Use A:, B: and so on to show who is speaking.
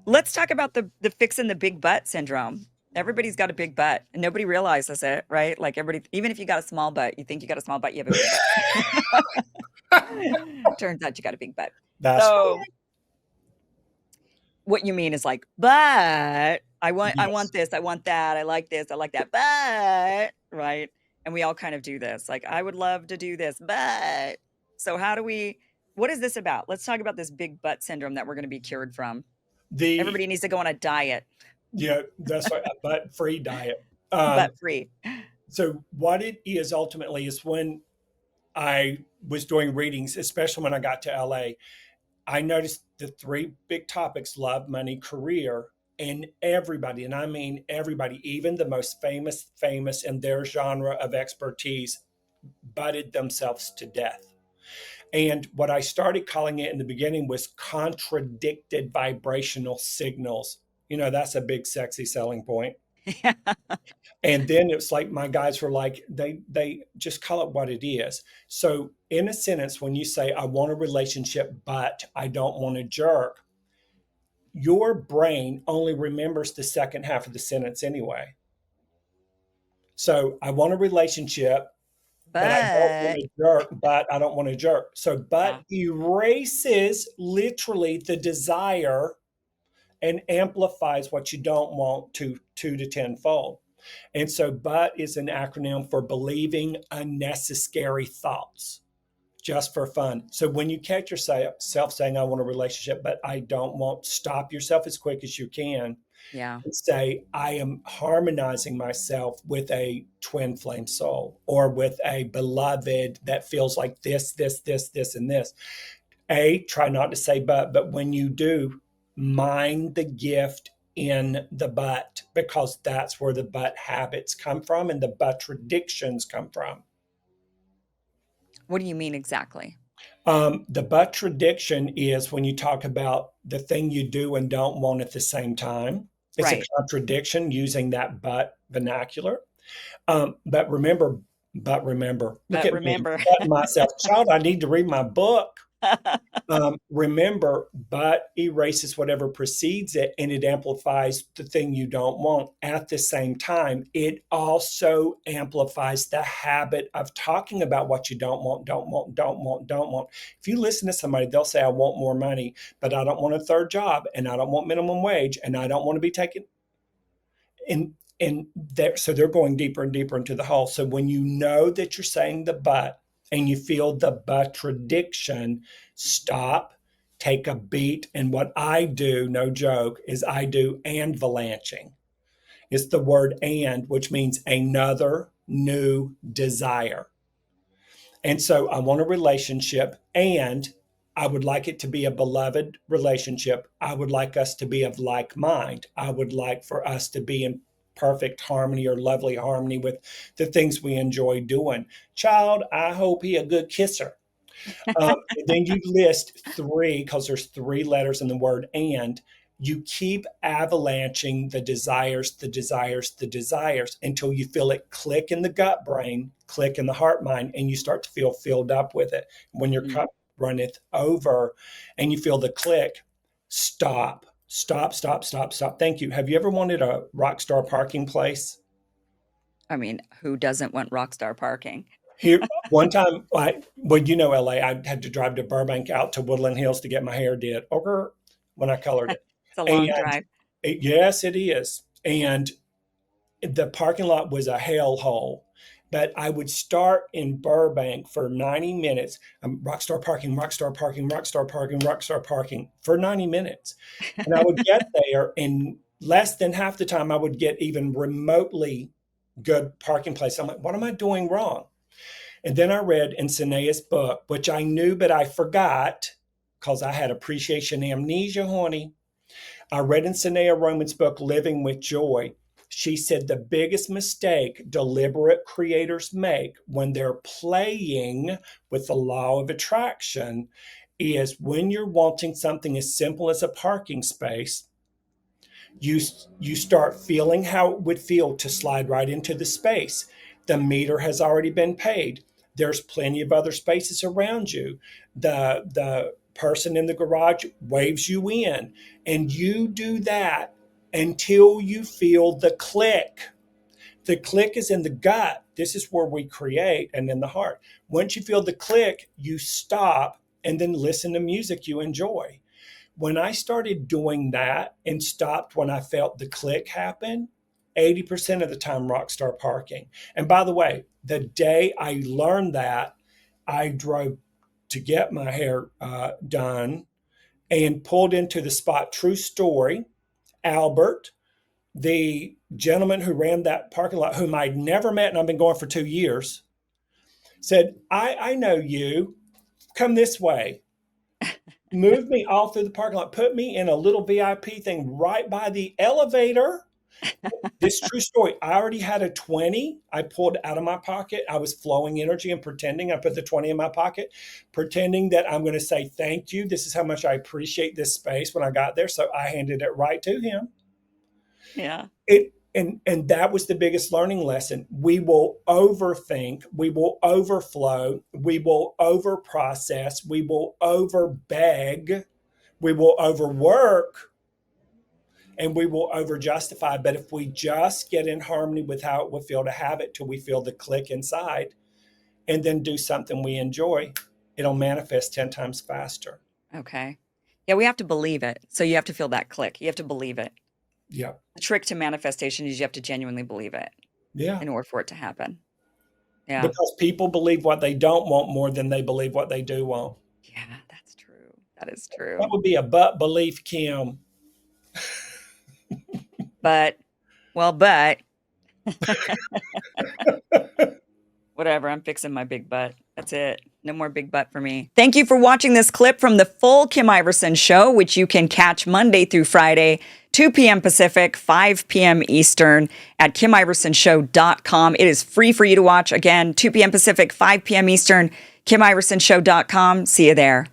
A: Let's talk about the fixing the big butt syndrome. Everybody's got a big butt and nobody realizes it, right? Like everybody, even if you got a small butt, you think you got a small butt, you have a big butt. Turns out you got a big butt.
B: That's
A: So what you mean is like, but I want
B: yes.
A: this, I want that, I like this, I like that, but right? And we all kind of do this. Like, I would love to do this, but so how do we what is this about? Let's talk about this big butt syndrome that we're going to be cured from.
B: The
A: Everybody needs to go on a diet,
B: Yeah, that's right, a butt-free diet. Um,
A: butt free.
B: so what it is ultimately is when I was doing readings, especially when I got to LA, I noticed the three big topics: love, money, career. And everybody, and I mean everybody, even the most famous in their genre of expertise, butted themselves to death. And what I started calling it in the beginning was contradicted vibrational signals. That's a big, sexy selling point. And then it's like my guys were like, they just call it what it is. So in a sentence, when you say, I want a relationship, but I don't want a jerk, your brain only remembers the second half of the sentence anyway. So I want a relationship, but I don't want
A: But
B: a jerk, but I don't want a jerk. So but
A: yeah.
B: erases literally the desire and amplifies what you don't want to 2 to 10-fold. And so but is an acronym for believing unnecessary thoughts just for fun. So when you catch yourself saying, I want a relationship, but I don't want, stop yourself as quick as you can
A: Yeah.
B: and say, I am harmonizing myself with a twin flame soul or with a beloved that feels like this, and this. Try not to say but when you do, mind the gift in the but, because that's where the but habits come from and the but predictions come from.
A: What do you mean exactly?
B: The but prediction is when you talk about the thing you do and don't want at the same time. It's a
A: Right.
B: contradiction using that but vernacular. But remember, look
A: But
B: at me,
A: remember.
B: but myself, child, I need to read my book. Remember, but erases whatever precedes it and it amplifies the thing you don't want. At the same time, it also amplifies the habit of talking about what you don't want, don't want, don't want, don't want. If you listen to somebody, they'll say, I want more money, but I don't want a third job and I don't want minimum wage and I don't want to be taken so they're going deeper and deeper into the hole. So when you know that you're saying the but and you feel the but prediction, stop, take a beat. And what I do, no joke, is I do and avalanching. It's the word and, which means another new desire. And so I want a relationship and I would like it to be a beloved relationship. I would like us to be of like mind. I would like for us to be in perfect harmony or lovely harmony with the things we enjoy doing. Child, I hope he a good kisser. And then you list three, because there's three letters in the word and. You keep avalanching the desires, the desires, the desires until you feel it click in the gut brain, click in the heart mind, and you start to feel filled up with it. When your
A: Mm.
B: cup runneth over and you feel the click, stop, stop, stop, stop, stop. Thank you. Have you ever wanted a rock star parking place?
A: I mean, who doesn't want rockstar parking?
B: Here, one time, LA, I had to drive to Burbank out to Woodland Hills to get my hair did, or when I colored it.
A: It's a long
B: And
A: drive.
B: yes, it is. And the parking lot was a hellhole. But I would start in Burbank for 90 minutes, rockstar parking, rockstar parking, rockstar parking, rockstar parking for 90 minutes. And I would get there, and less than half the time I would get even remotely good parking place. I'm like, what am I doing wrong? And then I read in Senea's book, which I knew, but I forgot because I had appreciation amnesia, honey. I read in Senea Roman's book, Living with Joy. She said the biggest mistake deliberate creators make when they're playing with the law of attraction is when you're wanting something as simple as a parking space, you you start feeling how it would feel to slide right into the space. The meter has already been paid. There's plenty of other spaces around you. The person in the garage waves you in, and you do that until you feel the click. The click is in the gut. This is where we create, and in the heart. Once you feel the click, you stop and then listen to music you enjoy. When I started doing that and stopped when I felt the click happen, 80% of the time Rockstar Parking. And by the way, the day I learned that, I drove to get my hair done and pulled into the spot. True story. Albert, the gentleman who ran that parking lot, whom I'd never met and I've been going for 2 years, said, I know you. Come this way. Moved me all through the parking lot, put me in a little VIP thing right by the elevator. This true story. I already had a 20. I pulled out of my pocket. I was flowing energy and pretending. I put the 20 in my pocket, pretending that I'm going to say thank you. This is how much I appreciate this space when I got there. So I handed it right to him.
A: Yeah.
B: And that was the biggest learning lesson. We will overthink, we will overflow, we will overprocess, we will overbeg, we will overwork, and we will overjustify. But if we just get in harmony with how it would feel to have it till we feel the click inside, and then do something we enjoy, it'll manifest 10 times faster.
A: Okay. Yeah, we have to believe it. So you have to feel that click. You have to believe it.
B: Yeah.
A: The trick to manifestation is you have to genuinely believe it
B: Yeah.
A: in order for it to happen. Yeah.
B: Because people believe what they don't want more than they believe what they do want.
A: Yeah, that's true. That is
B: That
A: true.
B: would be a but belief, Kim.
A: But whatever, I'm fixing my big butt. That's it. No more big butt for me. Thank you for watching this clip from the full Kim Iverson show, which you can catch Monday through Friday, 2 p.m. Pacific, 5 p.m. Eastern at KimIversonShow.com. It is free for you to watch. Again, 2 p.m. Pacific, 5 p.m. Eastern, KimIversonShow.com. See you there.